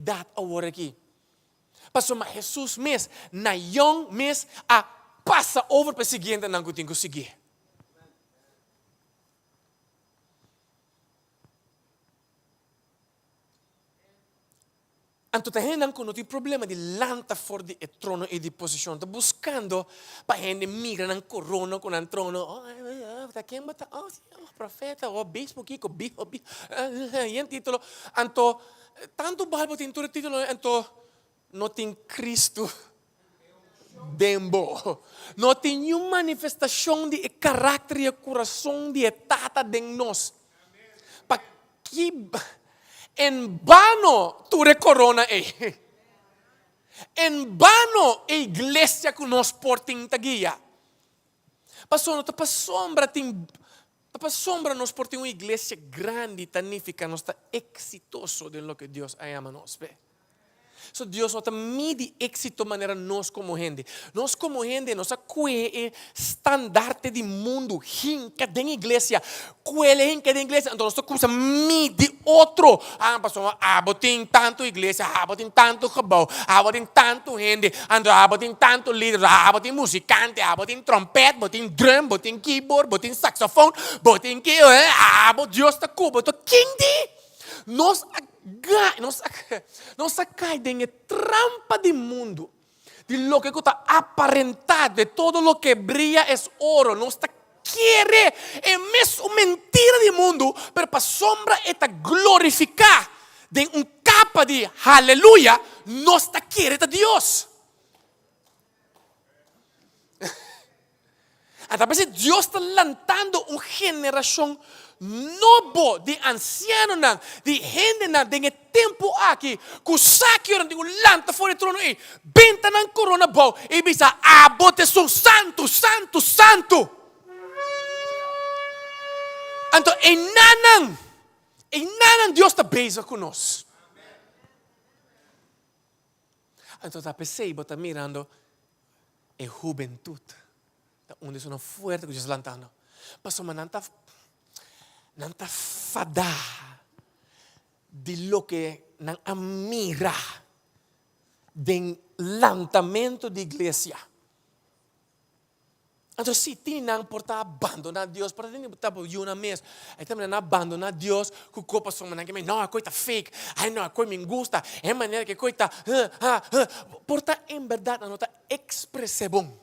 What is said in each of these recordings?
dat agora aqui. Pastor, mas Jesus mesmo, na young mesmo, a passa over para o seguinte, não que eu tenho que seguir. Então, tem gente que não tem problema de lança fora de trono e de posição. Está buscando para gente migra na corona com o trono. Está quem bata? Profeta, bispo, Kiko, bispo. E em título. Então, tanto Bible tem todo título. Então, não tem Cristo dentro. Não tem nenhuma manifestação de caráter e coração de etata de nós. Para que... En vano tu corona En vano a igreja que nós portem guia. Passou para sombra nós portem uma igreja grande, magnífica, nós está exitoso de lo que Deus ama nós. So Deus não mide éxito de maneira nós como gente. Nós como gente, nós é estandarte de mundo, hinca de igreja, coelho hinca de igreja. Então nós começamos a medir outro. Pastor, tem tanto igreja, tem tanto gebouw, tem tanto gente, tem tanto líder, tem musicante, tem trompete, tem drum, tem keyboard, tem saxofone, tem que, Deus está cubo, quem de? Nós caímos na trampa do mundo, de lo que está aparentado, de todo lo que brilla é ouro. Nós queremos, é mesmo mentira do mundo, mas para sombra é glorificar de capa de aleluia, nós queremos a Deus. Então, Deus está lançando uma geração novo de ancianos, de gente de tempo aqui, que saque orang tingu lanta fora trono e benta nan corona bom e bisa abote são santo. Então, em nanan Deus está bezig conosco. Então, tá percebo, tá mirando a juventude, onde são forte que Deus lantando. Pastor, mas não está fada de lo que não admira do lançamento da igreja. Então, se tem não por abandonar Deus, por tem estar por uma mês, aí também não abandonar Deus, que copa são maneira que não a coisa fake, ai não a coisa me gusta, é maneira que coisa por em verdade não está expressa bom.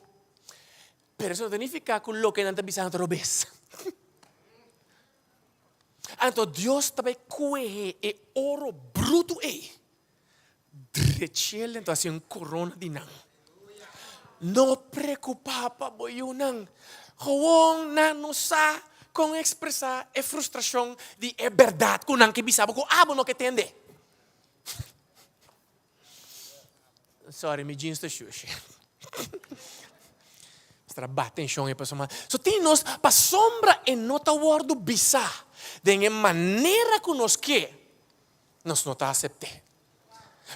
Pero isso não significa que lo que não está bisando robes. Então Deus também coe e ouro bruto drechele então assim corona de não. Não preocupava boiu não. Gewoon na nossa com expressar a frustração de é verdade que não que bisaba com abo no que tende. Sorry, me jeans está xuxa. Bate em chão e pessoal. So tem nós para sombra e nota word bizarro. De maneira que nós que nós não está aceitando.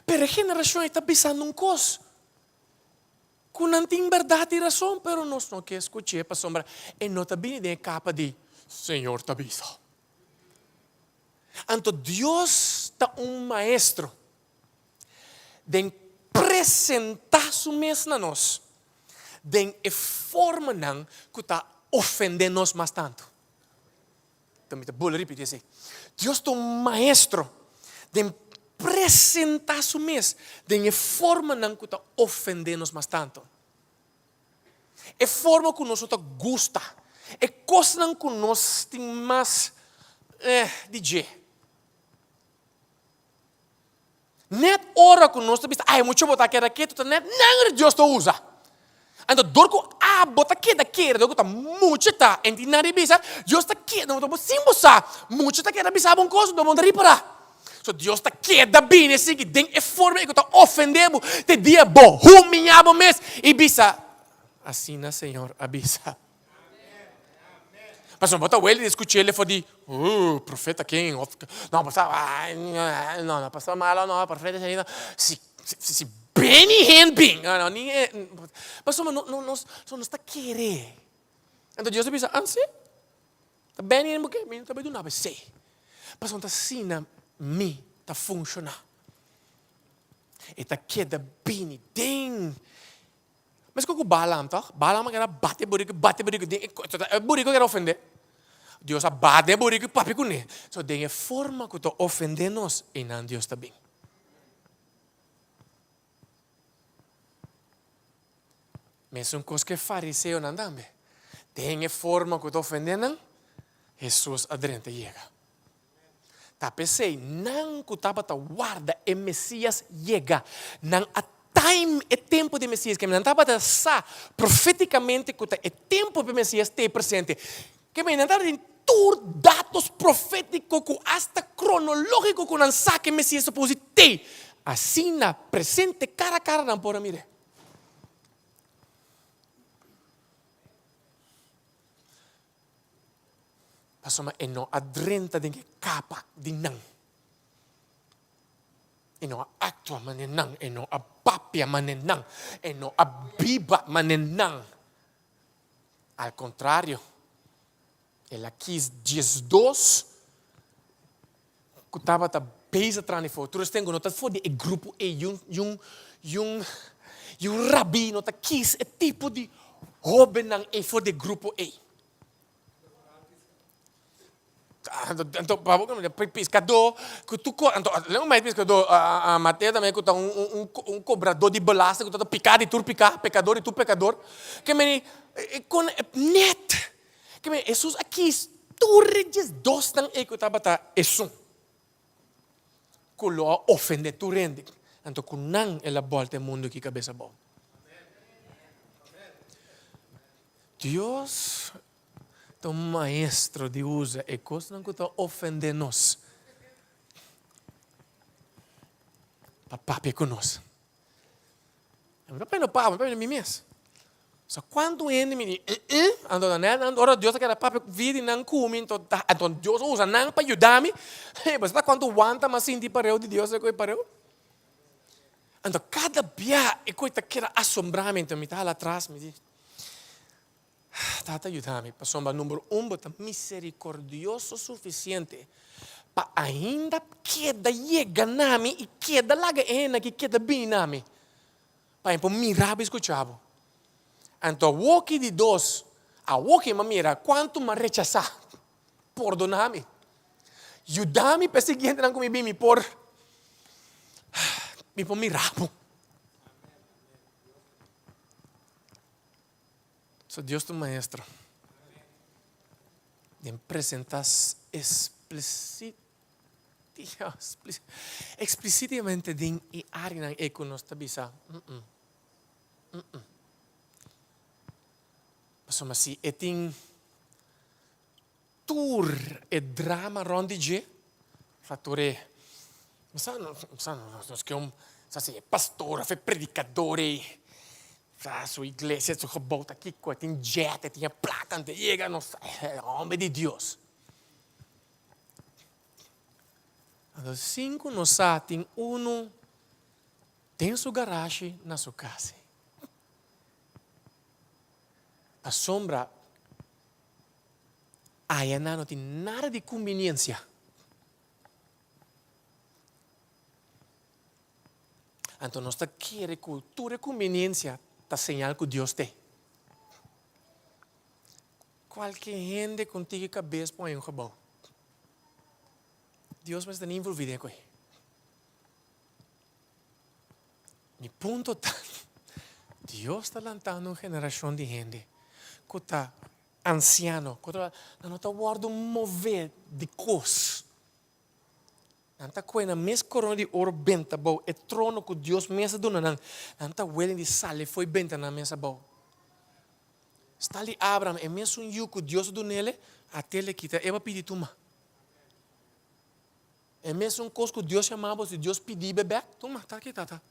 Pero a geração está pensando um coisa que não tem verdade e razão, pero nós não quer escutar para sombra e não está bem de capa de Senhor está bisa. Então Deus está maestro de apresentar su mesmo a nós. De forma não que está ofendendo nós mais tanto. Também te vou repetir assim. Deus é maestro de apresentar su mesmo de forma não que está ofendendo nós mais tanto. É forma que nós gosta. É coisa não que nós tem mais DJ. Net hora que nós está ai muito botar aquela aqui, tu net não Deus te usa. Então, dorco bota queda, dorco tá muito tá, enti nari bisa, Deus tá queda, não tô simbosa, muito tá queda bisa bom coisa, não mandar para. So Deus tá queda bem assim que tem forma que tá ofendendo, te dia bo, humilhado mes e bisa. Assim na Senhor, abisa. Mas não bota o ele escutar ele for de, profeta quem? Não, passa, não, passa mal, não, profeta se Benny Henbing. Mas não está querer. Então Deus bisa, anse? Benny Henbing, que me também não sabe sei. Mas não está assim na me está funcionar. Eta queda bini, ding. Mas kung balam, toch? Balam kaya bate burico, ding. Burico kaya ofende. Deus abate burico, papi kune. So, dengue forma que to ofendenos, e não Deus também. Mas coisa que fariseu não também. Dengue forma que to ofendenan, Jesus adrente chega. Tapesei, não que tava ta guarda, e Messias chega. Não a time é tempo de Messias, que não estava a sa profeticamente que é tempo para Messias ter presente. Que não estava em tur dados proféticos que hasta cronológico que não sabe que Messias supose ter. Assim na presente cara a cara não pode mirar. Pasoma e não adrenta de capa de não. E não actua manen não, e não abapia manen não, e não abiba manen não. Al contrário, ela quis 12 que estava a base atrás de fora. Tu tem que notar fora de grupo e um rabino que quis e tipo de hobby não e fora de grupo e. Então, pescador, que tu lembra mais pescador, a Mateus também que está cobrador de belasting, que está picado e tu pecador e tu pecador, que me com net, que me Jesus aqui tu redes dos tão e que estava tá isso, que lo ofende tu rende, então que não é a volta do mundo que cabeça bom. Deus o maestro de usa e coisa não que ofende nós. Papai conosco. Papai não papai não me mesmo. Só quando ele me diz, ora Deus quer papai vida e não come, então Deus usa não para ajudar-me. Mas tá quando aguenta mas sim de pareu de Deus é que pareu. Então cada dia é coisa que era assombramento me tá lá atrás me diz. Tata ajudar-me, pastor, número 1, bota misericordioso suficiente para ainda queda chega nami e queda laga ena que queda bem nami. Para então mirar e escuchar. Então walkie de dois, a walkie me mira quanto me rechazar, perdoname, ajudar-me para seguir não comigo me por mirar. So Deus tu maestro. De presentas explicitamente din i área e que nós tabisa. Mas assim, é tem tour e drama rondi je, fattore. Mas nós que é pastor, é predicador, sua igreja, sua gebouw, aqui, tem jet, tem placa, tem chega, homem de Deus. Então, 5 não tem tem sua garagem na sua casa. A sombra, aí não tem nada de conveniência. Então, nós queremos cultura e conveniência. A señal que Deus tem. Qualquer gente contigo cabeça põe um gebouw. Deus vai estar envolvido com ele. Mi ponto está, Deus está lançando uma geração de gente que está anciano, que não está guardando mover de coisas. Não está coisa mais corona de ouro benta bom, é trono que Deus mesa do não está willing de sal foi benta na mesa bom. Está ali Abraham, é mesmo que Deus do nele, até ele quita, é para pedir tuma. É mesmo coisa que Deus chamava, se Deus pedir bebê, toma, tá aqui, tá.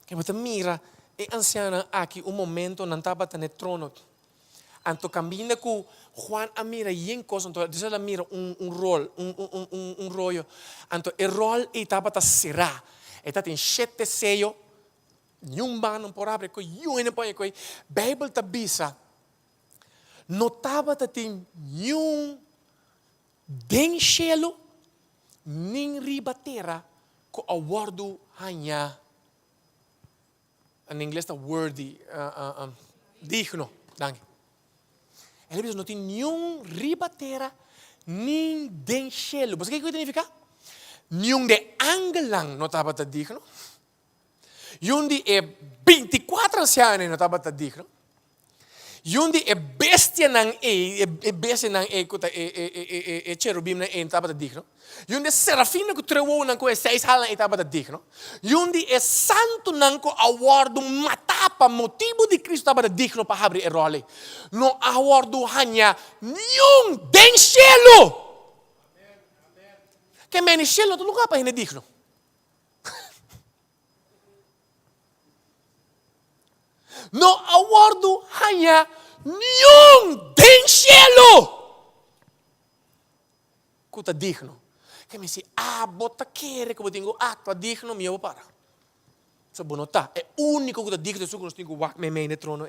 Que você mira, é anciana aqui, momento não estava no trono. Anto caminha com Juan a mira e em coisa, então diz ela mira um rollo. Anto o rol estava a serrar, estava em 7 sellos, nenhum ban não pode abrir, nenhum não pode abrir. Bíblia está bisa, não estava a ter nenhum den cielo, ning ribatera, ko awardo hanya. In inglês está worthy, digno. Dank. Ele diz, não tem nenhum ribatera, nem den cielo. Você o que significa? Nenhum de angelang não estava digno. Yundi é 24 ancianos não estava digno. Yundi é bestia nang bestia nang kuta cherubim nang estava digno. Yundi serafino que trewou nang ko 6 halang estava digno. Yundi é santo nang ko awardo matapa motivo de Cristo estava digno para abrir o role. No awardo hanya nenhum den cielo. Que meni cielo tu lugar para digno. No awardo hanya nenhum den cielo. Kuta digno. Que me dice, bota querer que eu tenho acto digno meu para. So bonota, é único que digno so que nós tenho wak me no trono.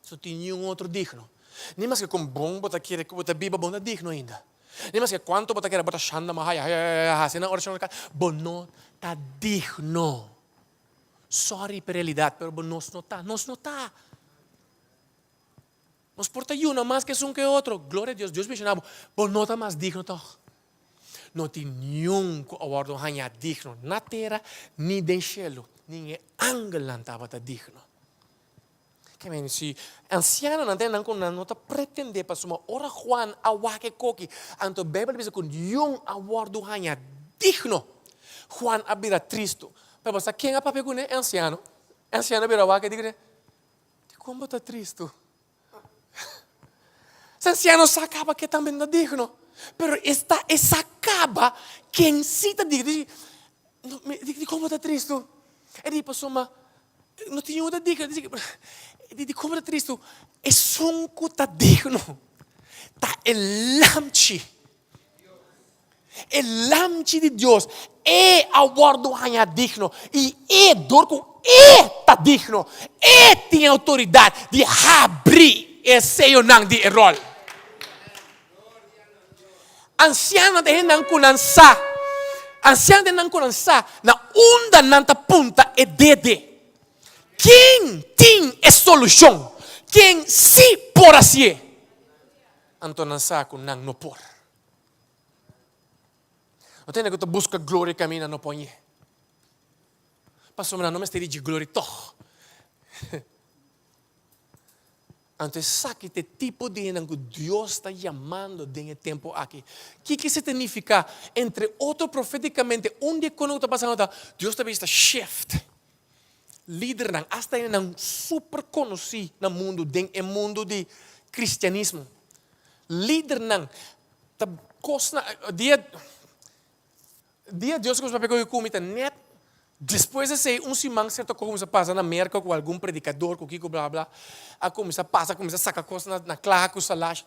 So tem nenhum outro digno. Nem mais que com bom bota querer que bota biba bom digno ainda. Nem mais que quanto bota querer bota chanda mahaya, se na oração bonota digno. Sorry per realidad, pero nos nota. Nos porta uno más que un que otro. Gloria a Dios. Dios mencionaba, pero no está más digno. No tiene nenhum awardo hanya digno. Na terra, ni den cielo. Ninguém ángel estava digno. Que men si anciano não tem não tá pretender para suma ora Juan awake koki. Anto Bíblia diz com nenhum awardo hanya digno. Juan abira tristo. Pero sa quem é papel com é anciano? Anciano abira awake diga, como tá tristo? Se anciano sacaba que também não digno. Pero essa acaba quem cita diz como está triste. Ele diz uma não tinha outra dica, diz como está triste. É sonco tá digno. Tá lamchi de Deus é awardo hanya digno e é dorco tá digno. Tem autoridade de abrir esse nang de rol. Anciano de nang kunansa. Anciano de nang kunansa na unda nanta punta e dede. Quem tem a solução? Quem se por assim? Antonansa kun nang no por. Não tem que tu busca glória caminha no põe. Pastor, não me esteja de glória toch. Antes sabe que tipo de que Deus está chamando nesse tempo aqui. O que significa entre outro profeticamente onde quando está passando Deus está vista shift. Líder nang hasta nang super conhecido no mundo no mundo de cristianismo. Líder nang ta cosna dia Deus que os papéis que comita net depois de ser simão certo começa a passar na América com algum predicador com Kiko blá blá a começa a sacar coisas na clara com salash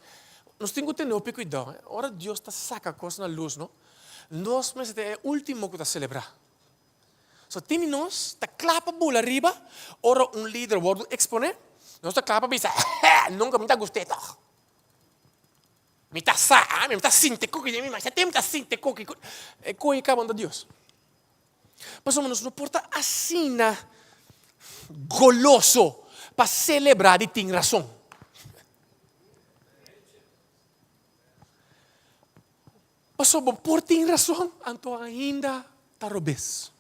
nós temos que ter um pouco cuidado ora Deus está saca coisas na luz não nós mas é o último que está celebrar so tem nós está clapa bola riba ora líder word exponer nós está clapa bisa nunca me está gostado me está sinte coque de mim mas até me está sinte coque é coi acabando Deus. Mas somos não porta assim goloso para celebrar e tem razão. Mas somos por tem razão, então ainda está robes.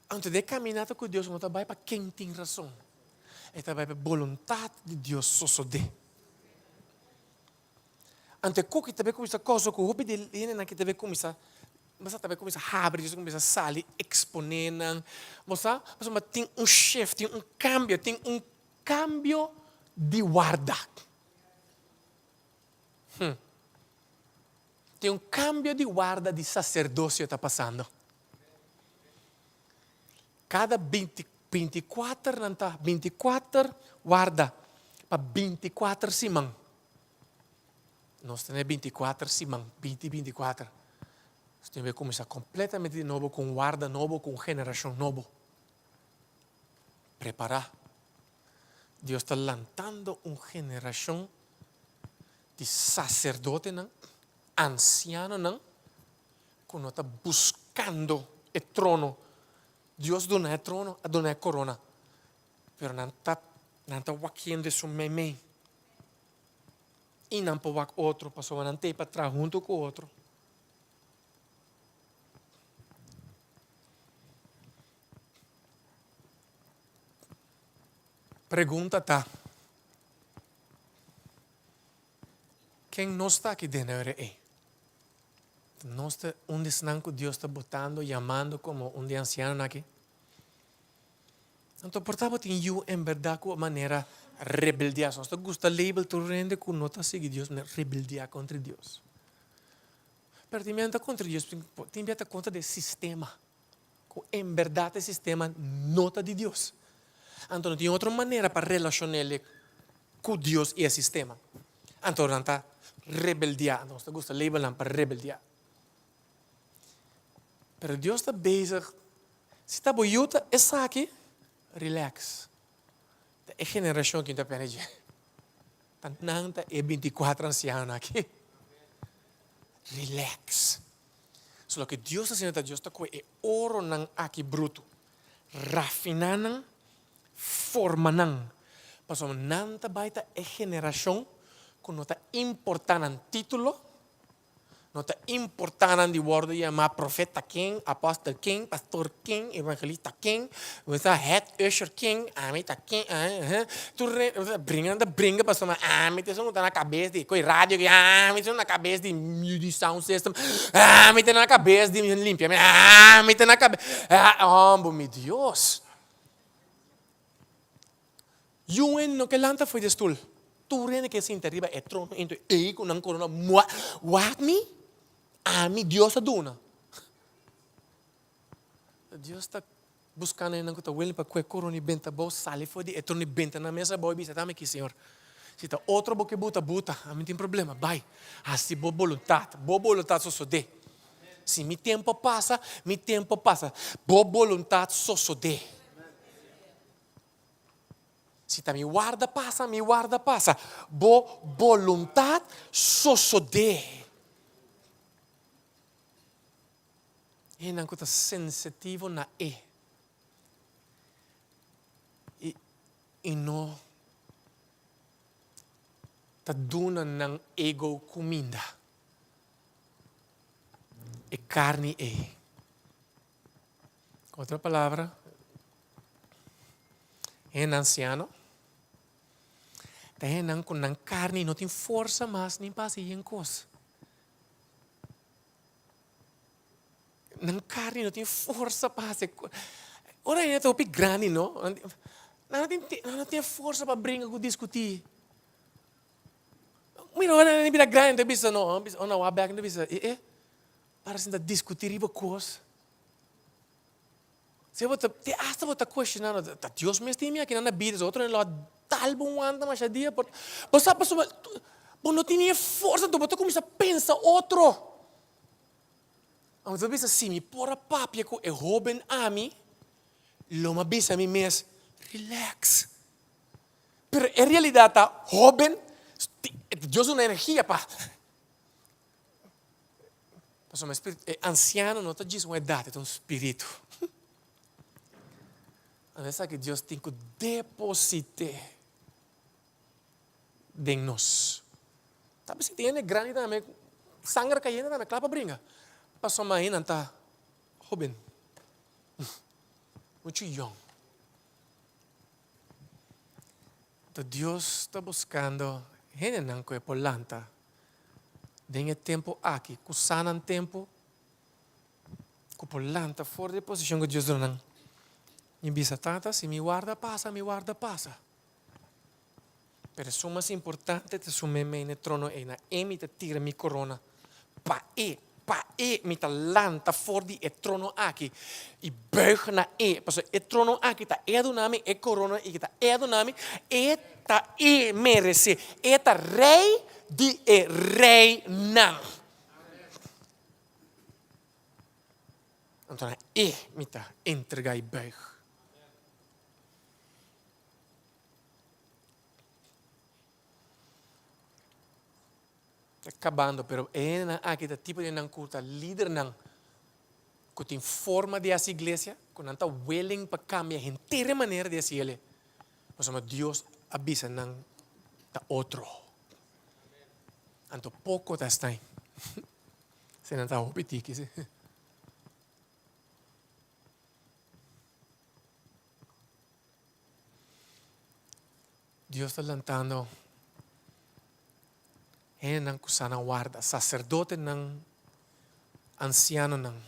Antes de caminhar com Deus, não está vai para quem tem razão. Está vai para a vontade de Deus só de. Antes que também começa a coisa que o hobby dele não que também começa mas também começa a abrir, começa a sair, exponer, mas tem shift, tem cambio de guarda. Tem cambio de guarda de sacerdócio está passando. Cada 24 guarda para 24 simão. Nós temos 24 simão, 24. Tem que começar completamente de novo, com guarda novo, com geração novo. Preparar. Deus está lançando uma geração de sacerdote, anciano, quando está buscando o trono. Deus dona o trono, dona a corona. Pero não está walkando isso meme. E não pode walk outro, passou não tem para trás junto com o outro. Pergunta tá. Quem não está aqui dentro é? Não está onde Deus está botando, chamando como um de anciano aqui. Então, portanto, tem eu em verdade com a maneira rebeldia. Se você gosta do label, tu rende com nota seguir Deus, rebeldia contra Deus. Pero tem que contra Deus, tem que contra do sistema. Em verdade, o sistema nota de Deus. Então, tem outra maneira para relacionar com Deus e o sistema. Então, não está rebeldia. Então, você gosta do label para rebeldia. Pero Deus está bezig. Se está boiuta, essa aqui. Relax. A geração que está pensando. Tanto é 24 ancianos aqui. Relax. Só que Deus está dizendo, Deus está com o ouro aqui bruto. Rafinando, formando. Pastor, não está baita a geração que não está importando título. Não está importando de woorden, chamar profeta quem, apóstolo quem, pastor quem, evangelista quem, head usher quem, amita quem, tu brinca, pastor, mas amita isso não está na cabeça de coi rádio, amita isso na cabeça de sound system, amita na cabeça de limpia, amita na cabeça, oh meu Deus. Yuen no que lanta foi de stoel. Tu rende que se interriba é trono into ei com não corona, what me? A mim Deus aduna. Deus está buscando ainda que está willing para que corona e benta boa sale foi de etrono e benta na mesa boa bisa também aqui Senhor. Se está outro boque buta, a mim tem problema, vai. Assim boa vontade só de. Se mi tempo passa, boa vontade só de. Se está mi guarda passa, boa vontade só de. E não está sensitivo na e não está dando ng ego comida. E carne é. Outra palavra, é anciano. Tem não com ng carne não tem força mais nem paciência em coisa. Não carne não tem força para fazer. Ora ainda estou grande, não? Não tem força para brincar com discutir. Mira, ora não é grande, bisa não, não há back, não bisa. Para se discutir riba coisa. Se você te hasta você questionando, Deus me estima aqui na vida, outro não tal bom anda mas dia, você passou, não tinha força, tu você começa a pensar outro. Então, bisa se me pora papia com o Robin ami, loma bisa me mes relax. Pero em realidade tá Robin, Deus uma energia pa. Mas o espírito anciano não está dizendo uma idade, é um espírito. A vezes que Deus tem que depositar em nós. Sabe se tem grande também, sangue caindo também, claro para brincar. Pastor Mahina está Robin, muito young. Então Deus está buscando gente não que é polanta. Tem tempo aqui, que sana tempo, que polanta fora de posição que Deus não. E bisa tanta se me guarda passa. Pero o mais importante é o meu trono e na emita tira mi corona pa mi talanta for di e trono aqui e buig na paso e trono aqui ta e donami e corona e ta e donami e ta e merece e ta rei di e rei nan. Então mi ta entrega e buig. acabando, pero aqui tá tipo de nancuta líder nan que tem forma de essa igreja, que não está willing para cambiar inteira maneira de ser ele. Mas Deus avisa nan tá outro. Anto pouco tá está. Se não tá opetiki se. Deus está lantando nang kusana guarda, sacerdote nang anciano nang.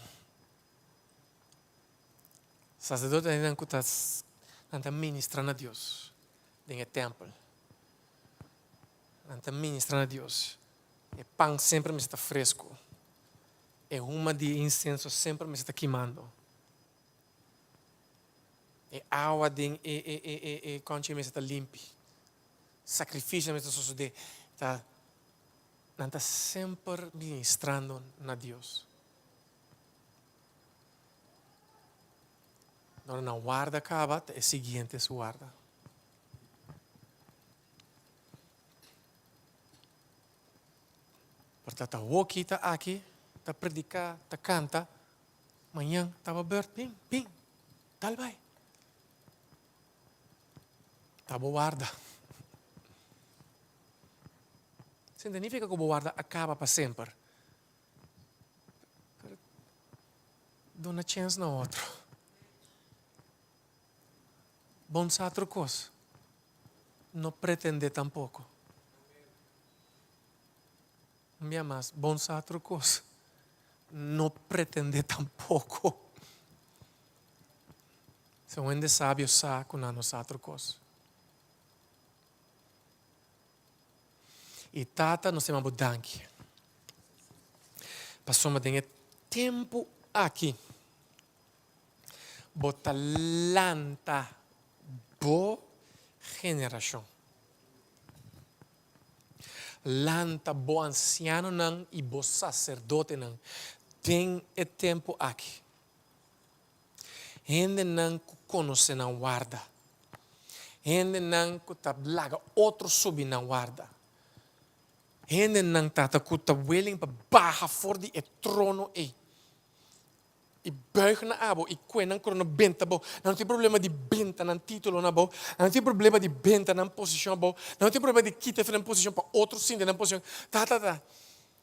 Sacerdote nang kutas nanta ministrando a Deus en el templo. Nanta ministrando a Deus. E pão sempre me está fresco. E uma de incenso sempre me está queimando. E água de concha me está limpa. Sacrifício me está sucedendo. Nanta sempre ministrando a Deus. Não na guarda acaba, é seguinte sua guarda. Portanto, o aqui está aqui, está predicar, está canta, amanhã estava aberto, ping, ping, tal vai. Estava guarda. Significa que o guarda acaba para sempre. Dá uma chance na outra. Bom outro coisa. Não pretende tampouco. Minha mais, bom outro coisa. Não pretende tampouco. Se um ende sábio sabe que não é outra coisa. E tata não se chama budanque. Passou uma dengue tempo aqui. Botalanta bo geração. Lanta bo anciano não e bo sacerdote não. Tem e tempo aqui. Gente não conhece não guarda. Gente não que tablaga outro subir não guarda. Gente não tata que tá willing para barra fora de trono e buig na abo e quenang krono benta bo. Não tem problema de benta nan título na bo. Não tem problema de benta nan posição bo. Não tem problema de quitar na posição para outro sim na posição. Tá.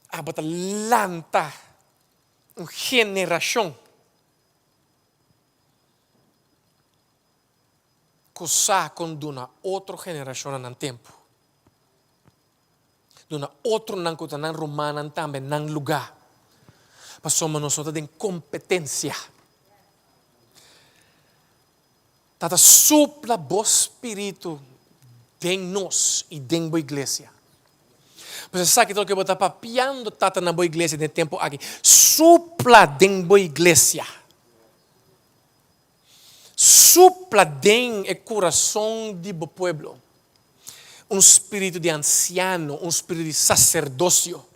Abata lanta geração. Cosa conduna outra geração nan tempo. Duna outro nan kuta nan romana também nan lugar. Passamos nós em competência. Tata supla o espírito de nós e de boa igreja. Você sabe que eu vou estar papiando tata na boa igreja de tempo aqui. Supla de boa igreja. Supla de o coração de bo pueblo. Espírito de anciano, espírito de sacerdócio.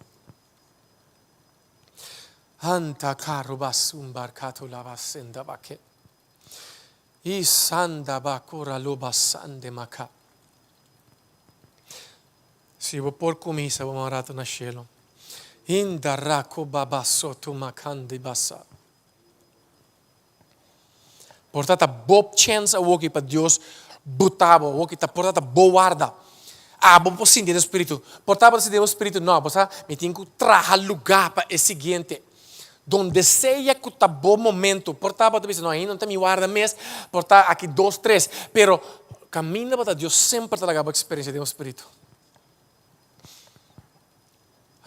Anta karubas umbarkato lavasenda baket. Isanda bakura lobasande maka. Se vou por comisa, vou morar na cielo. Indarako babasoto makande basa. Portanto, boa chance a que para Deus botava, o que está portanto boa guarda. Bom por sim do Espírito. Portanto, se Deus Espírito não, você me tem que trazer lugar para o seguinte. Donde seja que está bom momento, portanto, você não ainda não tem me guarda mês, portanto, aqui 2, 3, pero caminha para Deus sempre traga a experiência do Espírito.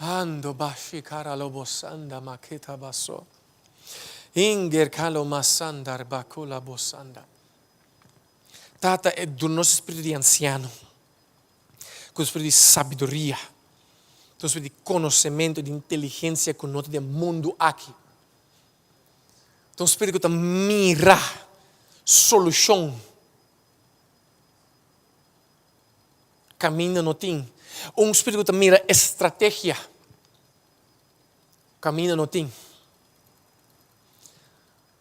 Ando bashi cara lobosanda maketa baso. Inger kalo masandar bakula bosanda. Tata é do nosso espírito de anciano. Com o espírito de sabedoria. Com o espírito de conhecimento, de inteligência que nós temos mundo aqui. Então o espírito que mira solução. Caminho não tem. Espírito que mira estratégia. Caminho não tem.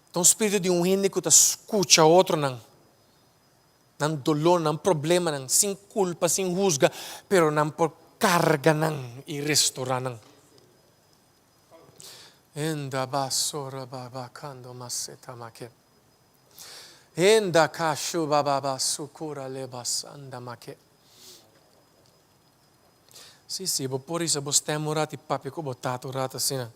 Então o espírito de gente que escuta outro não dolor, não problema, não sem culpa, sem rusga, pero não por carga nang i-restore nang. Enda basura baba kando maseta make. Enda kashu baba sukura lebas anda make. Sì, poi se stiamo orati papi ko botato rata sina.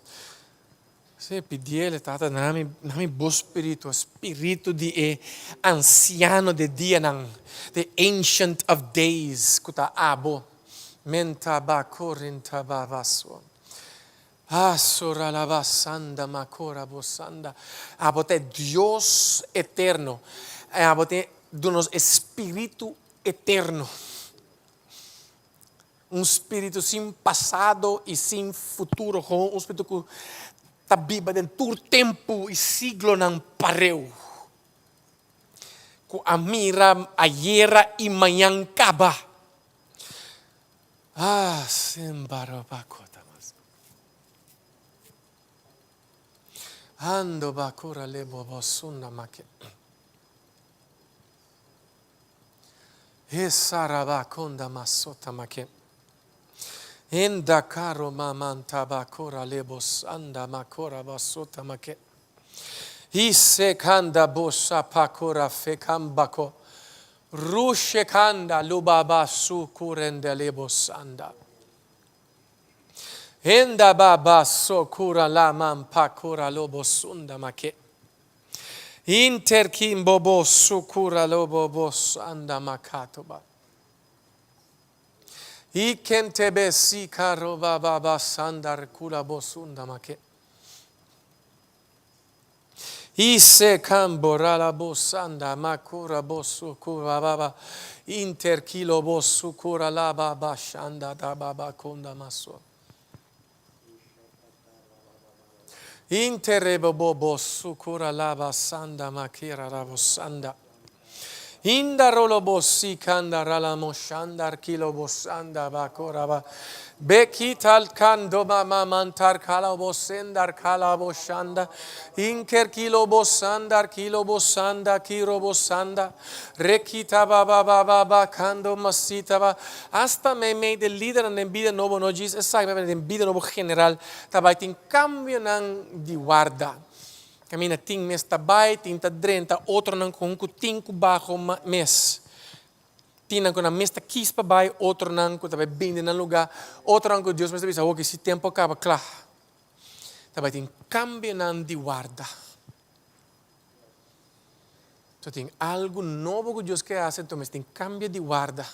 Se pidiele tata nami bo spirito di anciano de dia nang, the ancient of days kuta abo. Menta ba korinta ba vaso. Asura la basanda macora bosanda. Abote Dios eterno. Abote donos espíritu eterno. Um espírito sem passado e sem futuro, um espírito que está vivo dentro do tempo e siglo não pareu. Com a mira, ayer e manhã acaba. Sem barabacota. Ando bakura lebo bosunda make. Esarabakonda masota make. Enda karo mamanta bakura lebos anda makora basota make. Ise kanda bosa pakura fekambako. Rushe kanda lubaba su kurende lebos anda. Enda baba so kura la man pakura lobos unda make. Inter kim bobo su kura lobos anda makatoba. Ikentebe si karo baba sandar kula bosunda make. Ise kambora la bosanda makura bosu kura baba. Inter kilo bosu kura la baba shanda da baba konda maso. Inter bobo bosu kura la basanda makira la bosanda. Indarolo bossi kandarala moshandar kilo bosanda bakoraba. Bekital kando mama mantar kala bosendar kala boshanda. Inker kilo bosandar kilo bosanda kiro bosanda. Rekita baba baba kando masita ba. Hasta me de líder en vida novo no jis esai me en vida novo general. Tabait in cambio nang di guarda. Camina ting mes tabay, ting tadrenta, outro não com ting bajo mes. Ting não com na mes ta quis pa bay, outro não com tabay binde na lugar, outro não com Deus mas tabay que se tempo acaba, claro. Tabay ting cambio nan di guarda. So ting algo novo que Deus quer hacer, então mas ting cambio di guarda.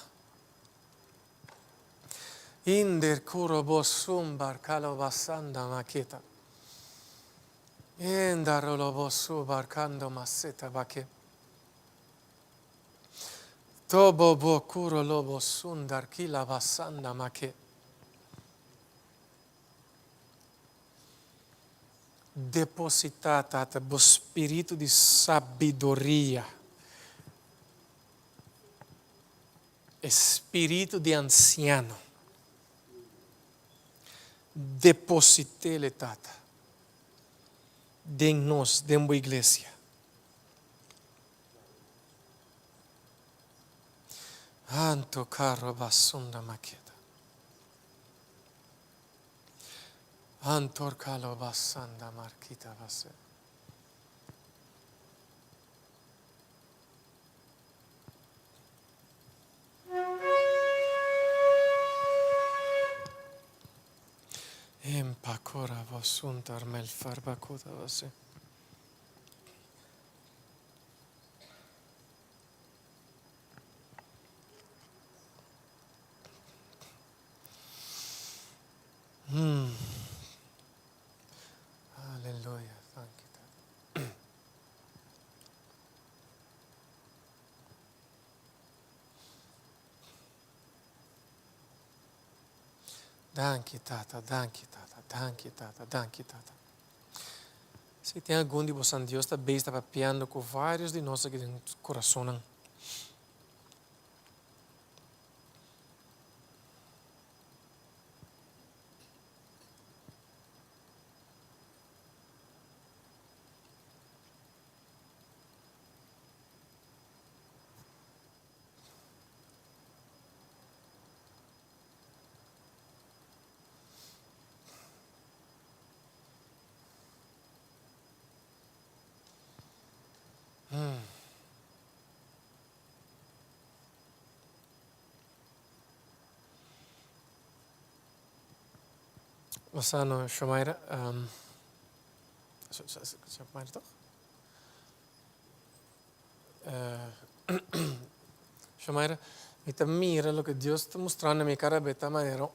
Inder kuro bosumbar kalobasanda maketa. Endarolo bosu barcando maseta bake. Tobo bokuro lobo sundar kila basanda make. Depositata bo spirito di sabedoria. Spirito di anziano. Depositele tata. De nós, de uma igreja. Anto caro basunda maqueta. Antor calo basanda marquita base. Empacora basuntar mel farbacuda base. Aleluya, thank you. Danke, tata, danke, tata, danke, tata, danke, tata. Se tem algum de vocês, Deus está bem, está papiando com vários de nós aqui no coração. Masano, Shamaira, Shamaira toch? Shamaira, mi te mira lo que Dios está mostrando en mi cara de esta manera,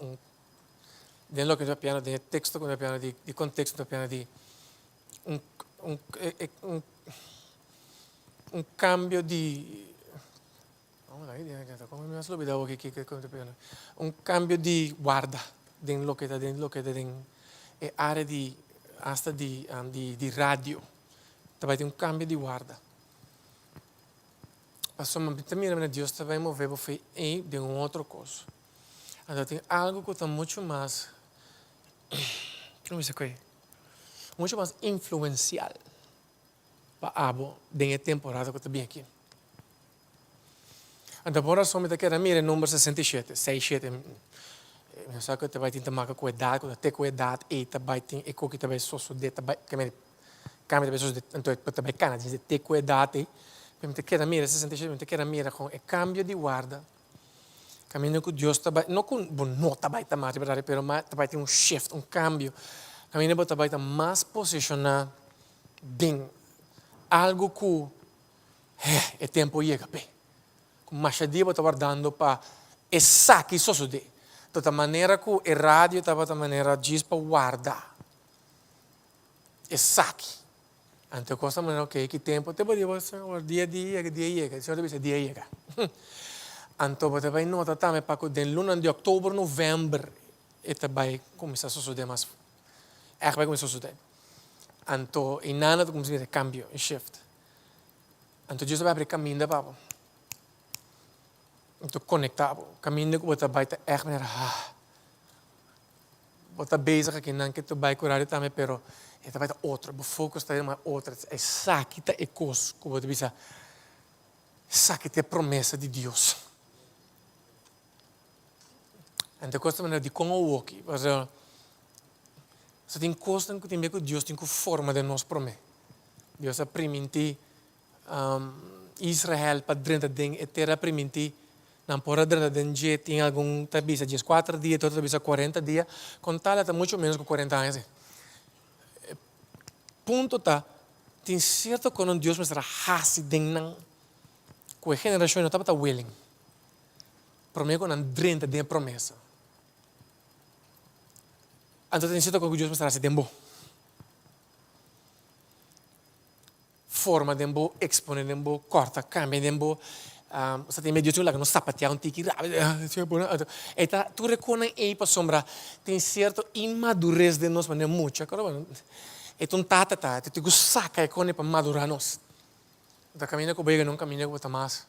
de lo que yo piano, de texto que yo piano, di contexto piano, di un, un, un, un cambio di come mi ha olvidado un cambio di guarda din lo che din aree di hasta di radio tabati un cambio di guarda insomma mira Dios estaba moviendo fe de un otro cosa allora tem algo que está mucho más como dice que mucho más influencial para abo de temporada que está bien aquí. Então, por razão, eu quero mirar o número 67, 67. Eu sei que vai ter que cuidar, que ter cuidado, e também tem, e que também só de, também, que me, também só de, então, também cana, diz ter cuidado, e eu quero mirar 67, eu quero mirar com o cambio de guarda, caminho com Deus também, não com não também também, mas também tem shift, cambio, caminho para também mais posicionar, bem, algo que é tempo chega, bem. Mas Dio estava guardando para e sa che so de toda maneira que e radio estava da maneira diz para guardar e sa que ante costa maneira que tempo te podia ser dia chega se deve ser dia chega anto poteva nota também para que den luna de outubro novembro e também começa a suceder mas vai começar a suceder anto e nada começa a cambio e shift anto Deus vai abrir caminho para om te connecteren. Caminho que você vai echt meer você bezig que não que tu vai curar também, pero это vai outro, o foco está em uma outra. É saquita e coisa que você bisa saquita é promessa de Deus. Então costa maneira de como o aqui, mas você tem costa que tem que Deus tem que forma de nos promessa. Deus a priminti Israel para dentro de terra priminti não pode dar de tem algum tabisa dias 4 dias, outra tabisa 40 dias, com tal está muito menos que 40 anos. Ponto tá, tem certo quando Deus me será hasi dengan, com a geração não estava willing. Promessa com 30 de promessa. Então tem certo quando Deus me será se dembo. Forma dembo, expone dembo, corta, cambia dembo. Você tem medo de um lado não sapatear tiki e tá tu reconhece aí para sombra tem certo imadurez de nós mas não muito agora é um tata tu te saca e cone para madurar nós da caminho com bem não caminho com mais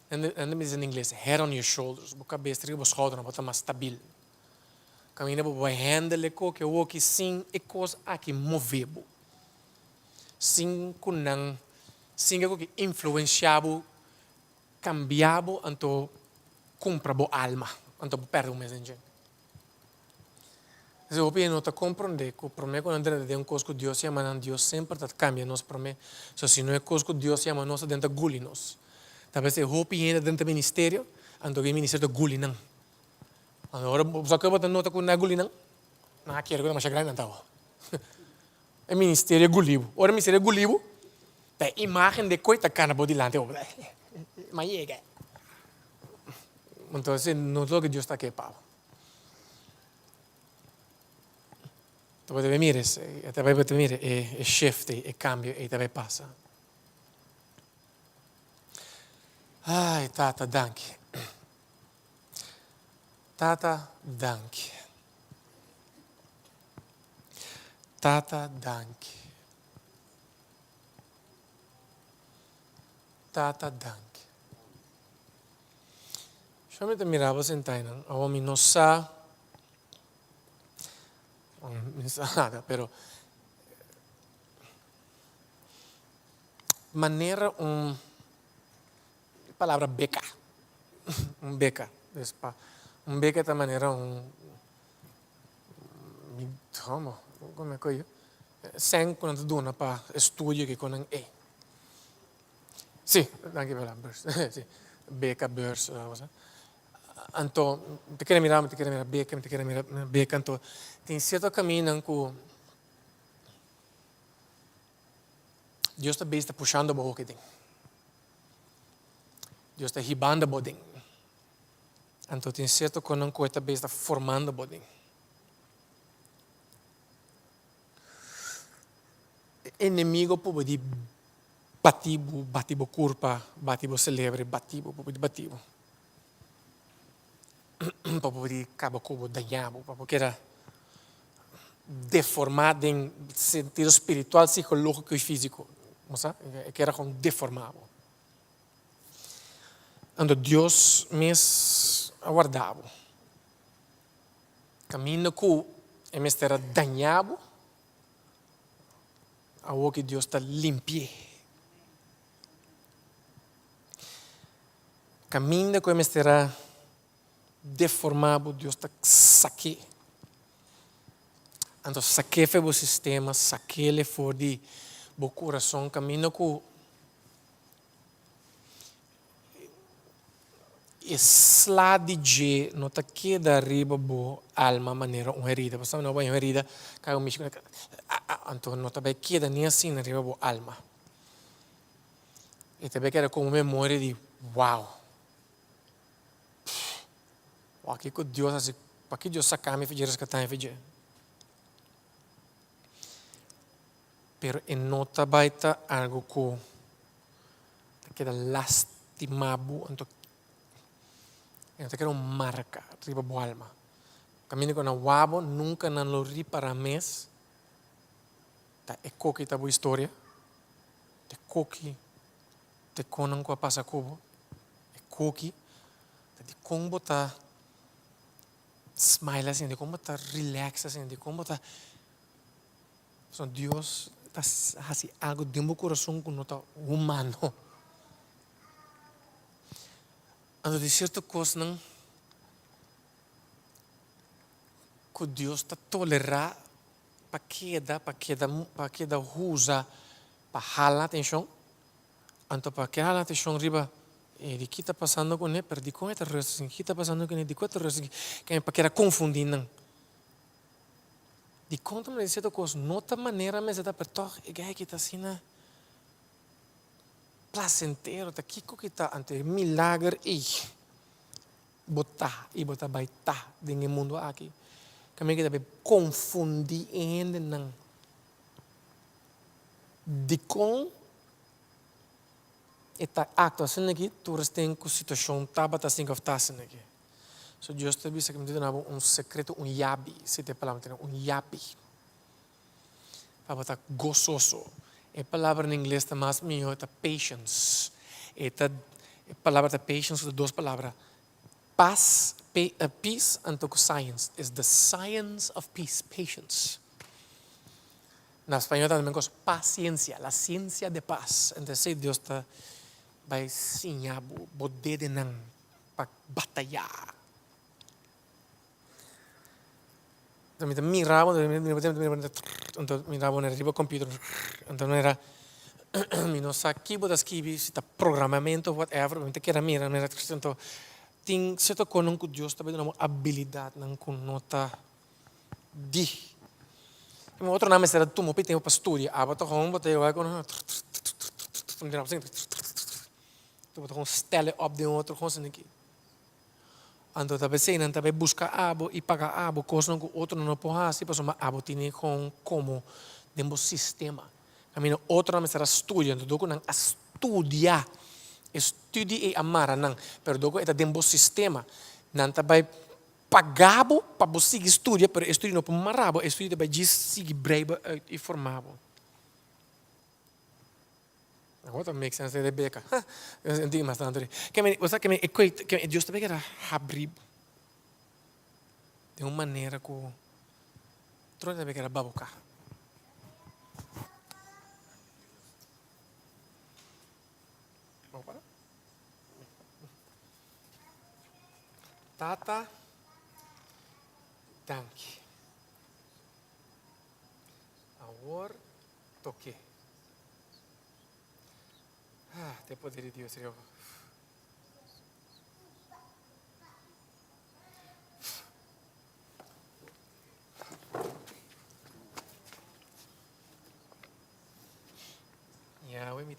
and me diz em inglês head on your shoulders boca cabeça que você schouder para mais stabil caminho para vai handle que o que sim e coisa aqui movebo sim com não sim que influenciava, cambiava, então comprava alma, então perde mesmo. Se eu não te compreender que para mim quando entra dentro coisa que Deus chama, Deus sempre está cambia nós para mim. Se não é coisa que Deus chama, nós dentro guli nós. Talvez se eu entra dentro do ministério, então o ministério de guli não. Agora só que eu vou nota que não é guli não. Não quero que mais grande então. É ministério gulibo. Ora ministério gulibo. A imagem de coisa cana por delante, mas chega. Então, não é o que Deus está aqui para. Então, você mira, você mira, é shift, é cambio, e também passa. Ai, tata, danke. Tata, danke. Tata, danke. Tata dank. Yo me miraba sentado, a mí no sa, nada, pero manera palabra beca, beca, un beca de manera como é que sem quando dona para estudo que com e Sì, anche per la borsa, sì, beca, borsa, Então, te quero mirar, beca, te quero mirar beca, então, tem certo caminho em que Deus está puxando a boca, Deus está ribando a boca. Então, tem certo que não está está formando a boca. Inimigo pode batibo curpa, batibo celebre, batibo. Pode cabo cubo danhado, porque era deformado em sentido espiritual, psicológico e físico. Que era como deformado. Então, Deus me aguardava. Caminho que me era danhado, algo que Deus está limpie. Caminho que me era deformado, Deus está saque. Então, saque foi o sistema, saque ele for de o coração, caminho que slade não está queda arriba bo alma maneira uma herida. Você não vai uma herida, cai um misto, então não está bem queda nem assim arriba bo alma. E também queda como memória de wow. Aqui que Deus assim, para que Deus sacar me fazer resgatar me fazer. Pero não está bem algo que queda lastimado, então queda uma marca arriba bo alma. Caminho com a wabo nunca não lo para mês. Tá é coque tá boa história. Te coque te conan com a passa cubo. É coque de como tá smile assim, de como tá relax assim, de como tá so Deus tá assim algo de meu coração que não tá humano. Ando de certa coisa não que Deus está tolerar para que usa para jalar atenção. Então para que jalar atenção riba de que está passando com ele, pero de como está resto, que está passando com ele, de quanto resto que para que era confundir não. De conta me certa coisa, nota maneira mas está perto e que está assim na placentero, tá aqui que está ante milagre e botar baita dentro mundo aqui. Kami kita be confundir ainda não. De com eta acto assim aqui, tu tem com situação taba tá assim que tá assim aqui. So Deus te disse que me deu secreto, yabi, se te palavra um yabi. Para botar gozoso. A palavra em inglês está mais melhor, está patience. A palavra está patience de duas palavras. Paz, peace and science is the science of peace, patience. Na espanhol também gosto paciencia, la ciencia de paz. Entonces Deus está vai ensinar poder de não para batalhar. Então mirava no riba computer. Então era não aqui botas aqui se tá programamento whatever, então que era mira, então tem certo coisa que Deus está dando uma habilidade não com nota de outro nome será tu mopi tempo para estudar ah botar com botar eu agora tu botar com stelle op de outro coisa aqui ando talvez sei não talvez buscar abo e pagar abo coisa que outro não pode assim para somar abo tem com como dentro sistema caminho outro nome será estudar então do não estudar estudie e amar não pero do é dentro sistema não talvez pagabo para você estudar, pero estudar não para marabo, estudar para seguir breve e formado. Agora make sense de beca. Entendi mais tanto. Você que me Deus também era abrir de uma maneira que troca também era baboca. Tata Danke. Agora toque. Te poder de Deus, eu.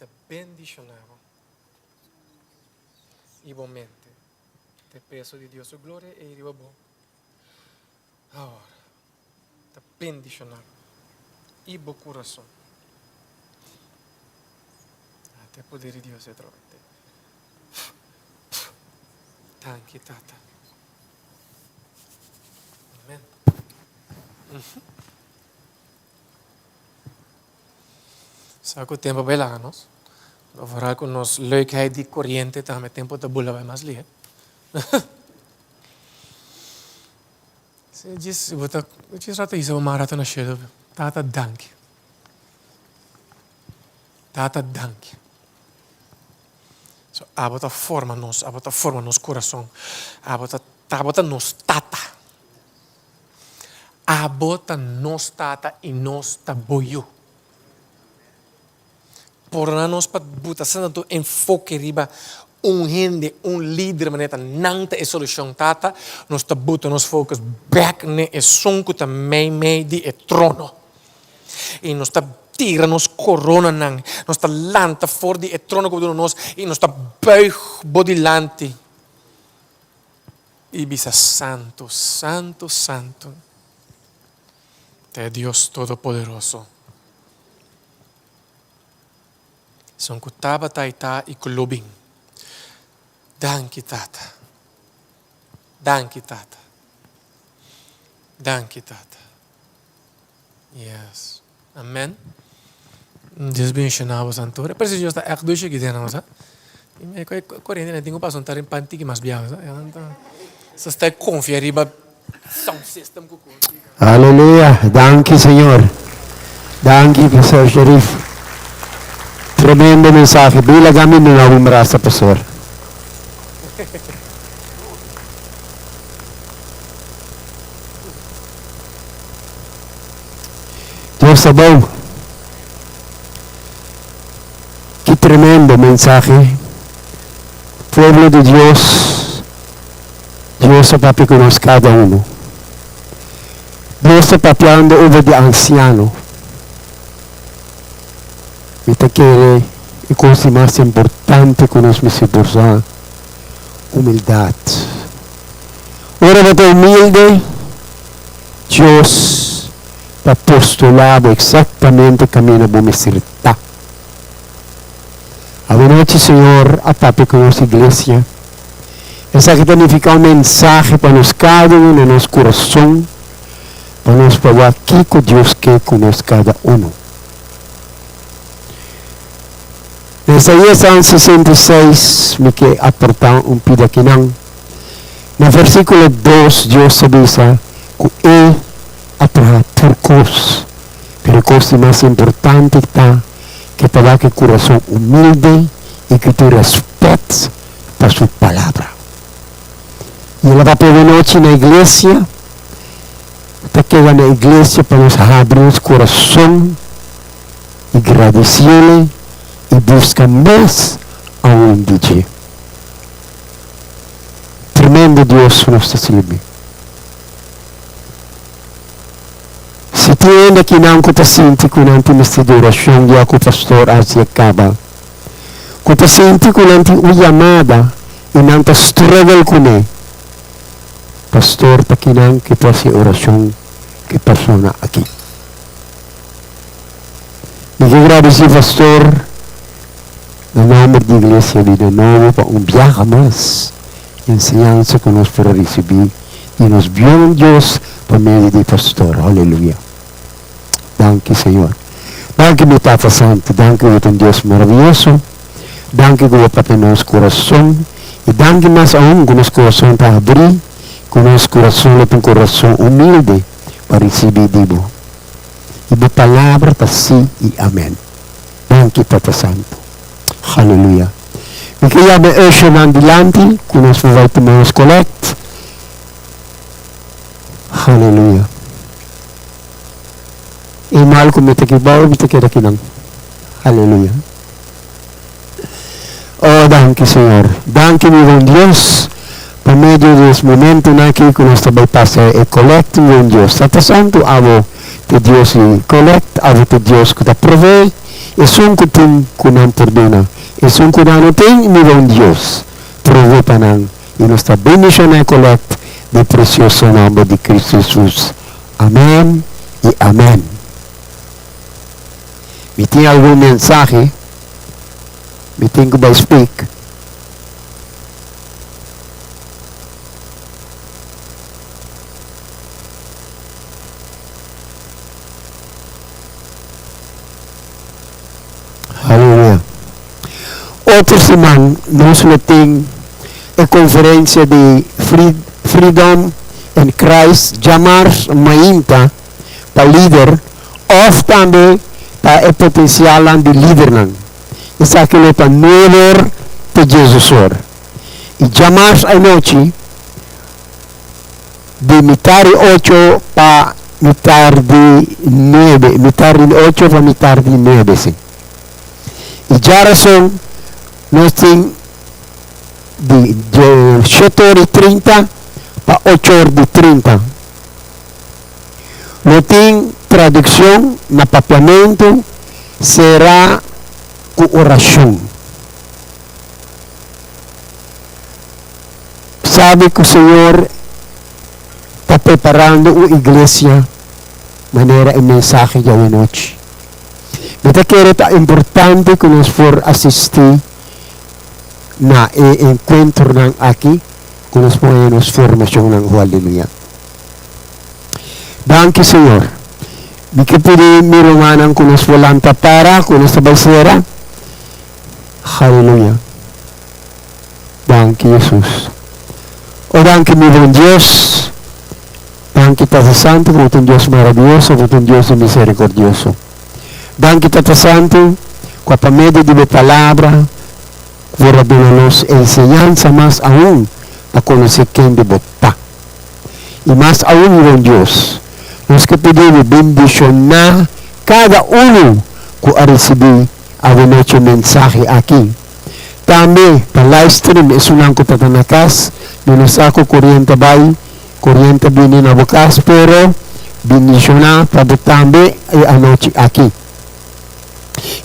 te bendicionamos. Y mente, te peço de Dios su gloria y de vos. Ahora, te bendicionamos. Y vos corazón. Te poder de Dios otra vez. Thank you, Tata. Amen. Saco tempo bij lanos. Vooral con ons leukheid die corriente dan met tempo te bulla bij mas lief. Diz, eu rata isso uma rata na cheiro. Tata dank. Tata dank. So abota forma nos coração. Abota nos tata. Abota nos tata e nos taboyo. Por nós para botar santo enfoque riba gente, líder maneta nanta é solução tata, nós tá bota nos focus back ne é sonco também de é trono. E nós tá tira nos corona nang, nós tá lanta for de é trono como nós e nós tá buig bodilante. E bisa santo, santo, santo. Te Dios Todopoderoso. Son kutaba taita e kulubing. Danki tata. Danki tata. Danki tata. Yes. Amen. Deus bendicionava santo. Parece que eu estou aqui dois aqui dentro, sabe? E me correndo, né? Tenho para sontar em pantique mais biao, sabe? Você está confiando riba sound system com Aleluia. Danke, Senhor. Danke, Pastor Sharif. Tremendo mensaje. Bila kami nung merasa, Pastor. Deus é bom. Que tremendo mensaje. Pueblo de Dios. Dios está conosco cada uno. Deus está papiando over de anciano. Esta quiere y cosa más importante con los misericordia, humildad. Ahora de humilde, Dios ha postulado exactamente el camino de misericordia. A noche, Señor, a papi con nuestra iglesia. Esa que significa un mensaje para nos cada uno en nuestro corazón, para nos probar aquí con Dios que conoce cada uno. En Isaías 66, me que aportar un pidaquinán. En el versículo 2, Dios avisa que Él atrae por cosas, pero la cosa más importante está que para que el corazón humilde y que tú respetes para su palabra. Y el papel de noche en la iglesia, te queda en la iglesia para nos abrir el corazón y agradecerle y busca más aún de ti. Tremendo Dios nos sirve. Si tiene que não te siente con ante de oración ya que o pastor hace acaba, que te siente con ante una llamada y não te struggle con él, pastor para que não que hace oración que persona aquí. Me quiero agradecer pastor no nome da igreja de novo para viaje más enseñanza que nos para recibir y nos vio Dios por medio de pastor. Aleluya. Danke, Señor. Danke, mi Papa Santo. Danke, un Dios maravilloso. Danke, para nuestro corazón. Y danke más aún con nuestro corazón para abrir, con nuestro corazón, un corazón humilde para recibir de vos. Y tu palabra está sí y amén. Danke, Papa Santo. Aleluya. Me quería me urgen adelante con los vertimos collect. Aleluya. Y mal como te queda aquí no. Aleluya. Oh, danke Señor. Danke mi buen Dios. Por medio de este momento aquí con nuestro bypassar el collect buen Dios. Está pasando algo de Dios y collect, algo de Dios que te provee. Es un kuting kunang perdona. Es un kunang ting ni don Dios. Provee panang. Y nuestra bendición y collect de precioso nombre de Cristo Jesús. Amén y amén. ¿Me tiene algún mensaje? ¿Me tengo que speak? Aleluya. Otra semana nos metimos en conferencia de Freedom in Christ, llamar mainta para líder, of también para el potencial de líder. Es aquello para nuevo de Jesús. Y llamar anoche de mitad de 8 para mitad de 9, mitad de 8 para mitad de 9. Sí. Y ya razón, nos tiene de 7:30 para 8:30. No tiene traducción, na papiamento, será con oración. Sabe que el Señor está preparando una iglesia, manera el mensaje ya de noche. Meta que era importante que nos for asistir na encuentro aquí, que nos ponemos formación en aleluya. Danke Señor. Mi que pudi mi romanan con nos volanta para, con nuestra balsera. Aleluya. Danke Jesús. Oh, danke mi buen Dios. Danke Tata Santo, como un Dios maravilloso, como un Dios misericordioso. Danke Tata Santo, por medio de mi palabra, por darnos enseñanza más aún a conocer quién de votar. Y más aún, mi buen Dios, nos que pedimos bendicionar cada uno que ha recibido a nuestro mensaje aquí. También, para el live stream es un anco en casa, no nos saco corriente viene en la boca, pero bendicionar para también anoche aquí.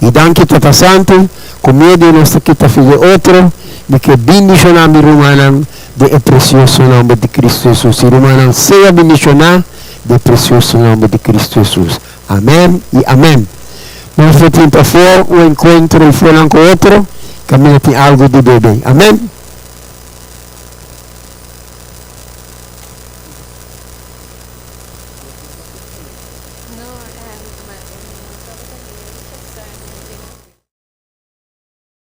Y dan que Tata Santo, con medio de nuestra quita fiel otro, de que bendicionar mi romanan de el precioso nombre de Cristo Jesús. Y romanan sea bendicionar de precioso nombre de Cristo Jesús. Amén y amén. Nuestro tiempo fue un encuentro y fue con otro, camina algo de bebé. Amén.